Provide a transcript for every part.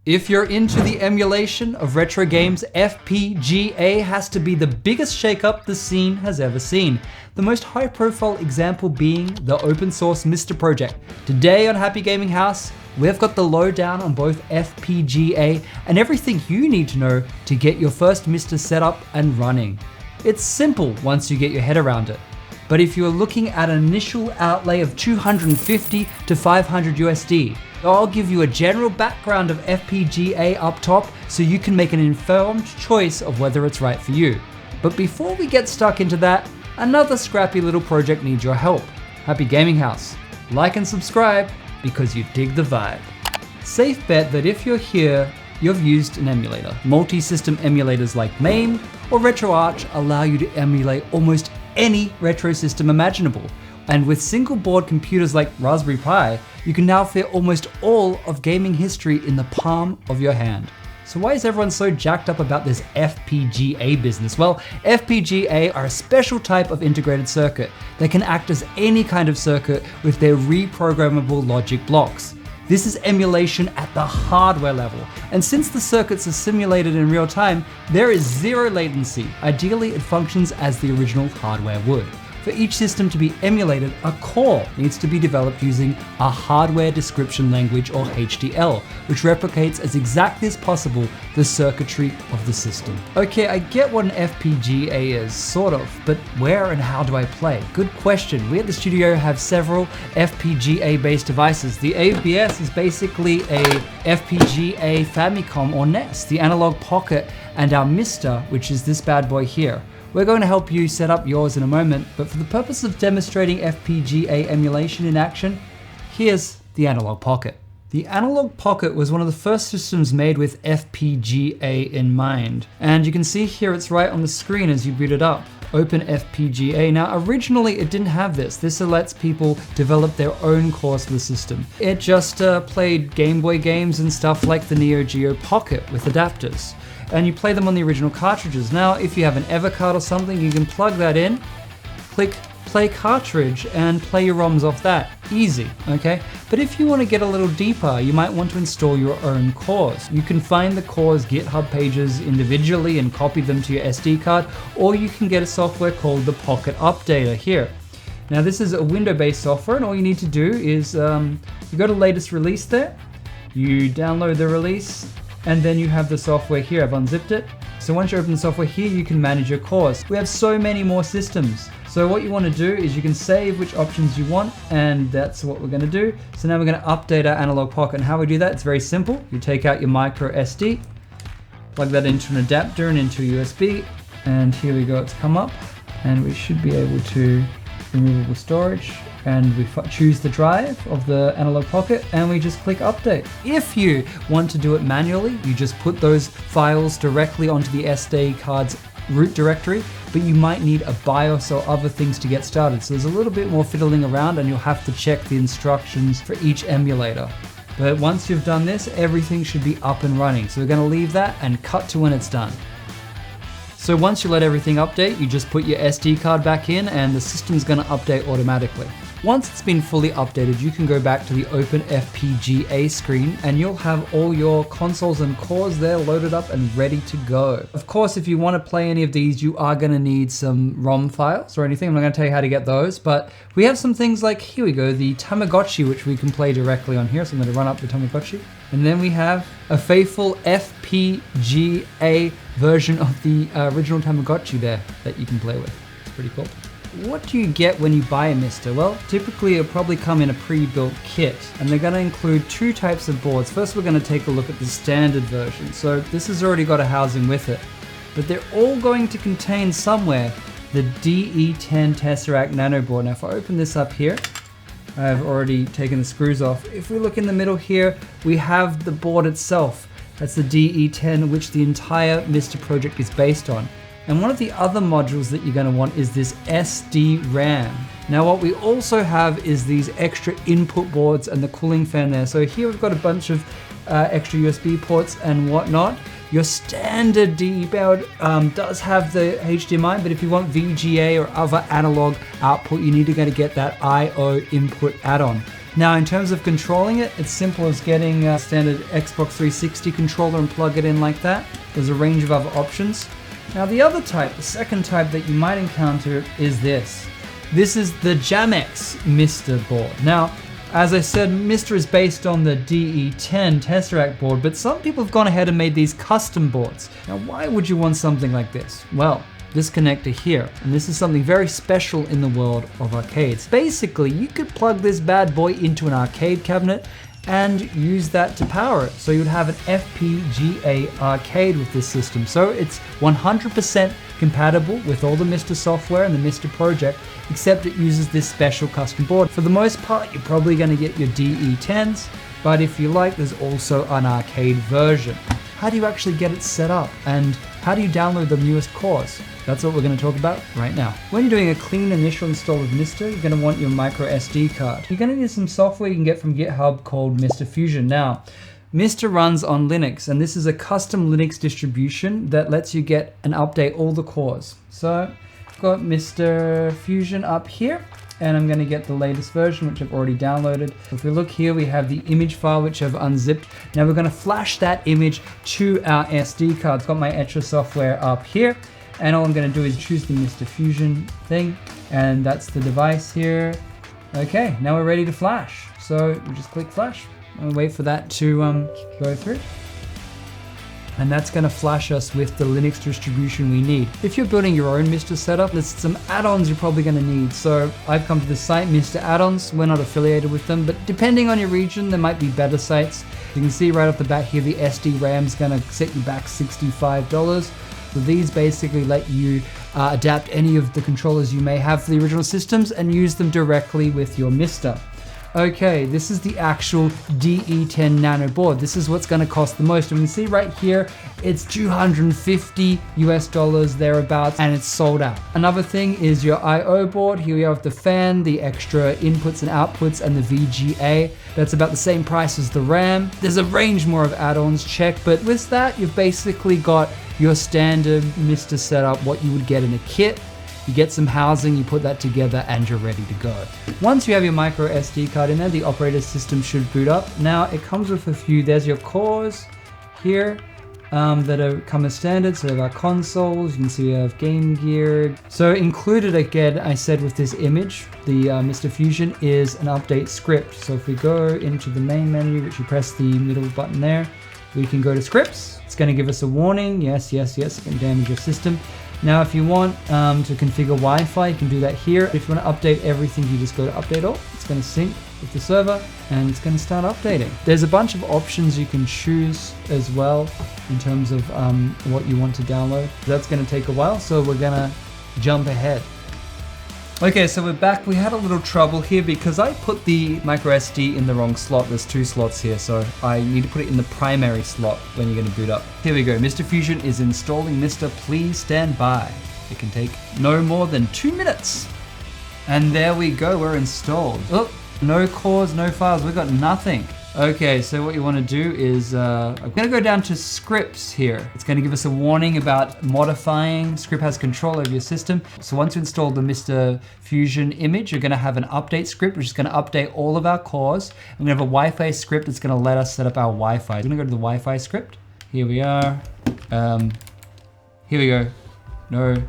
If you're into the emulation of retro games, FPGA has to be the biggest shakeup the scene has ever seen. The most high-profile example being the open source MiSTer project. Today on Happy Gaming House, we've got the lowdown on both FPGA and everything you need to know to get your first MiSTer set up and running. It's simple once you get your head around it. But if you're looking at an initial outlay of 250 to 500 USD, I'll give you a general background of FPGA up top so you can make an informed choice of whether it's right for you. But before we get stuck into that, another scrappy little project needs your help. Happy Gaming House. Like and subscribe because you dig the vibe. Safe bet that if you're here, you've used an emulator. Multi-system emulators like MAME or RetroArch allow you to emulate almost any retro system imaginable. And with single board computers like Raspberry Pi, you can now fit almost all of gaming history in the palm of your hand. So why is everyone so jacked up about this FPGA business? Well, FPGA are a special type of integrated circuit that can act as any kind of circuit with their reprogrammable logic blocks. This is emulation at the hardware level, and since the circuits are simulated in real time, there is zero latency. Ideally, it functions as the original hardware would. For each system to be emulated, a core needs to be developed using a hardware description language or HDL, which replicates as exactly as possible the circuitry of the system. Okay, I get what an FPGA is, sort of, but where and how do I play? Good question. We at the studio have several FPGA-based devices. The ABS is basically a FPGA Famicom or NES, the Analog Pocket, and our MiSTer, which is this bad boy here. We're going to help you set up yours in a moment, but for the purpose of demonstrating FPGA emulation in action, here's the Analog Pocket. The Analog Pocket was one of the first systems made with FPGA in mind. And you can see here it's right on the screen as you boot it up. Open FPGA. Now originally it didn't have this. This lets people develop their own cores for the system. It just played Game Boy games and stuff like the Neo Geo Pocket with adapters. And you play them on the original cartridges. Now, if you have an Evercard or something, you can plug that in, click play cartridge, and play your ROMs off that. Easy, okay? But if you want to get a little deeper, you might want to install your own cores. You can find the cores GitHub pages individually and copy them to your SD card, or you can get a software called the Pocket Updater here. Now, this is a window-based software, and all you need to do is you go to latest release there, you download the release, and then you have the software here. I've unzipped it. So once you open the software here, you can manage your cores. We have so many more systems. So what you want to do is you can save which options you want, and that's what we're going to do. So now we're going to update our Analog Pocket. And how we do that, it's very simple. You take out your micro SD, plug that into an adapter and into a USB, and here we go, it's come up. And we should be able to removable storage, and we choose the drive of the Analog Pocket and we just click update. If you want to do it manually, you just put those files directly onto the SD card's root directory, but you might need a BIOS or other things to get started. So there's a little bit more fiddling around and you'll have to check the instructions for each emulator. But once you've done this, everything should be up and running. So we're gonna leave that and cut to when it's done. So once you let everything update, you just put your SD card back in and the system's gonna update automatically. Once it's been fully updated, you can go back to the Open FPGA screen and you'll have all your consoles and cores there loaded up and ready to go. Of course, if you want to play any of these, you are going to need some ROM files or anything. I'm not going to tell you how to get those, but we have some things like, here we go, the Tamagotchi, which we can play directly on here. So I'm going to run up the Tamagotchi. And then we have a faithful FPGA version of the original Tamagotchi there that you can play with. It's pretty cool. What do you get when you buy a MiSTer? Well, typically it'll probably come in a pre-built kit, and they're going to include two types of boards. First, we're going to take a look at the standard version. So this has already got a housing with it, but they're all going to contain somewhere the DE10 Tesseract Nano board. Now, if I open this up here, I've already taken the screws off. If we look in the middle here, we have the board itself. That's the DE10, which the entire MiSTer project is based on. And one of the other modules that you're going to want is this SD-RAM. Now what we also have is these extra input boards and the cooling fan there. So here we've got a bunch of extra USB ports and whatnot. Your standard DE board does have the HDMI, but if you want VGA or other analog output, you need to get that I/O input add-on. Now in terms of controlling it, it's simple as getting a standard Xbox 360 controller and plug it in like that. There's a range of other options. Now the other type, the second type that you might encounter is this. This is the Jamex MiSTer board. Now, as I said, MiSTer is based on the DE10 Tesseract board, but some people have gone ahead and made these custom boards. Now why would you want something like this? Well, this connector here, and this is something very special in the world of arcades. Basically, you could plug this bad boy into an arcade cabinet and use that to power it. So you'd have an FPGA arcade with this system. So it's 100% compatible with all the MiSTer software and the MiSTer project, except it uses this special custom board. For the most part, you're probably gonna get your DE10s, but if you like, there's also an arcade version. How do you actually get it set up? And how do you download the newest cores? That's what we're going to talk about right now. When you're doing a clean initial install of MiSTer, you're going to want your micro SD card. You're going to need some software you can get from GitHub called MiSTer Fusion. Now, MiSTer runs on Linux, and this is a custom Linux distribution that lets you get and update all the cores. So I've got MiSTer Fusion up here, and I'm going to get the latest version, which I've already downloaded. If we look here, we have the image file, which I've unzipped. Now we're going to flash that image to our SD card. It's got my Etcher software up here. And all I'm going to do is choose the MiSTer Fusion thing, and that's the device here. Okay, now we're ready to flash. So we just click flash and wait for that to go through. And that's going to flash us with the Linux distribution we need. If you're building your own MiSTer setup, there's some add-ons you're probably going to need. So I've come to the site MiSTer Add-ons. We're not affiliated with them, but depending on your region, there might be better sites. You can see right off the bat here, the SD RAM is going to set you back $65. So these basically let you adapt any of the controllers you may have for the original systems and use them directly with your MiSTer. Okay, this is the actual DE10 Nano board. This is what's going to cost the most. And we can see right here, it's $250 US thereabouts, and it's sold out. Another thing is your I/O board. Here we have the fan, the extra inputs and outputs, and the VGA. That's about the same price as the RAM. There's a range more of add-ons, check, but with that, you've basically got your standard MiSTer setup, what you would get in a kit. You get some housing, you put that together, and you're ready to go. Once you have your micro SD card in there, the operating system should boot up. Now it comes with a few, there's your cores here that come as standard. So we have our consoles, you can see we have Game Gear. So included again, I said with this image, the MiSTer Fusion is an update script. So if we go into the main menu, which you press the middle button there, we can go to scripts. It's going to give us a warning. Yes, yes, yes, it can damage your system. Now, if you want to configure Wi-Fi, you can do that here. If you want to update everything, you just go to update all. It's going to sync with the server and it's going to start updating. There's a bunch of options you can choose as well in terms of what you want to download. That's going to take a while, so we're going to jump ahead. Okay, so we're back. We had a little trouble here because I put the micro SD in the wrong slot. There's two slots here, so I need to put it in the primary slot when you're going to boot up. Here we go. MiSTer Fusion is installing MiSTer. Please stand by. It can take no more than 2 minutes. And there we go. We're installed. Oh, no cores, no files. We've got nothing. Okay, so what you want to do is, I'm going to go down to scripts here. It's going to give us a warning about modifying. Script has control over your system. So once you install the MiSTer Fusion image, you're going to have an update script, which is going to update all of our cores. I'm going to have a Wi-Fi script that's going to let us set up our Wi-Fi. I'm going to go to the Wi-Fi script. Here we are. Here we go. No.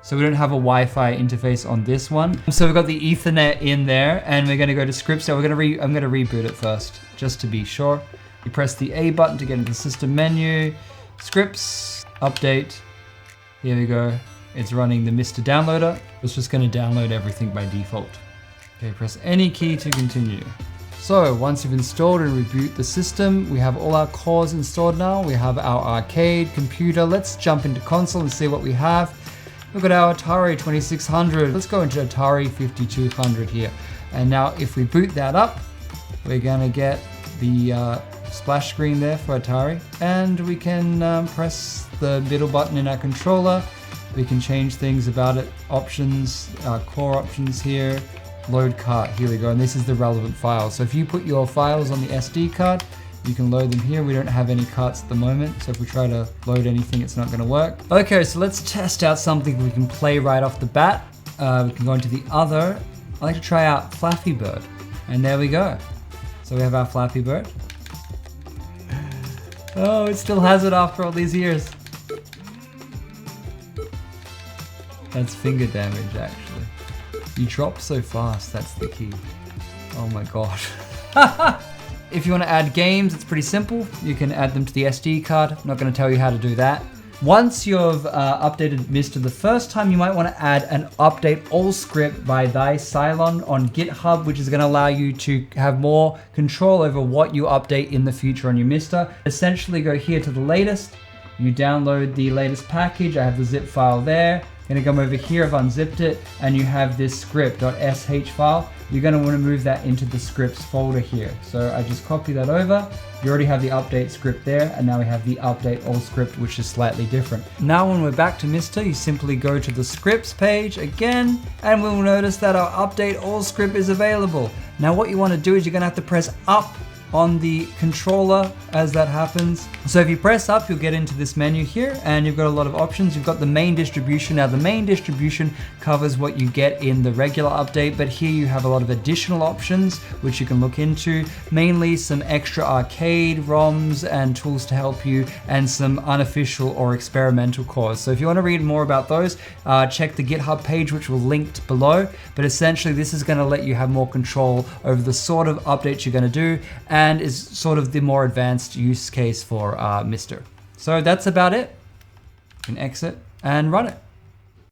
So we don't have a Wi-Fi interface on this one. So we've got the Ethernet in there, and we're going to go to scripts. So I'm going to reboot it first, just to be sure. You press the A button to get into the system menu, scripts, update. Here we go. It's running the MiSTer downloader. It's just going to download everything by default. Okay, press any key to continue. So once you've installed and reboot the system, we have all our cores installed now. We have our arcade computer. Let's jump into console and see what we have. Look at our Atari 2600. Let's go into Atari 5200 here. And now if we boot that up, we're gonna get the splash screen there for Atari. And we can press the middle button in our controller. We can change things about it. Options, core options here. Load cart, here we go. And this is the relevant file. So if you put your files on the SD card, you can load them here. We don't have any carts at the moment, so if we try to load anything, it's not going to work. Okay, so let's test out something we can play right off the bat. We can go into the other. I like to try out Flappy Bird. And there we go. So we have our Flappy Bird. Oh, it still has it after all these years. That's finger damage, actually. You drop so fast, that's the key. Oh my god. If you want to add games, it's pretty simple. You can add them to the SD card. I'm not going to tell you how to do that. Once you've updated MiSTer the first time, you might want to add an update all script by thy Cylon on GitHub, which is going to allow you to have more control over what you update in the future on your MiSTer. Essentially, go here to the latest. You download the latest package. I have the zip file there. Gonna come over here, I've unzipped it, and you have this script.sh file. You're gonna wanna move that into the scripts folder here. So I just copy that over. You already have the update script there, and now we have the update all script, which is slightly different. Now when we're back to MiSTer, you simply go to the scripts page again, and we'll notice that our update all script is available. Now what you wanna do is you're gonna have to press up on the controller as that happens. So if you press up, you'll get into this menu here, and you've got a lot of options. You've got the main distribution. Now the main distribution covers what you get in the regular update, but here you have a lot of additional options which you can look into, mainly some extra arcade ROMs and tools to help you, and some unofficial or experimental cores. So if you want to read more about those, check the GitHub page, which will linked below. But essentially this is going to let you have more control over the sort of updates you're going to do, and is sort of the more advanced use case for MiSTer. So that's about it. You can exit and run it.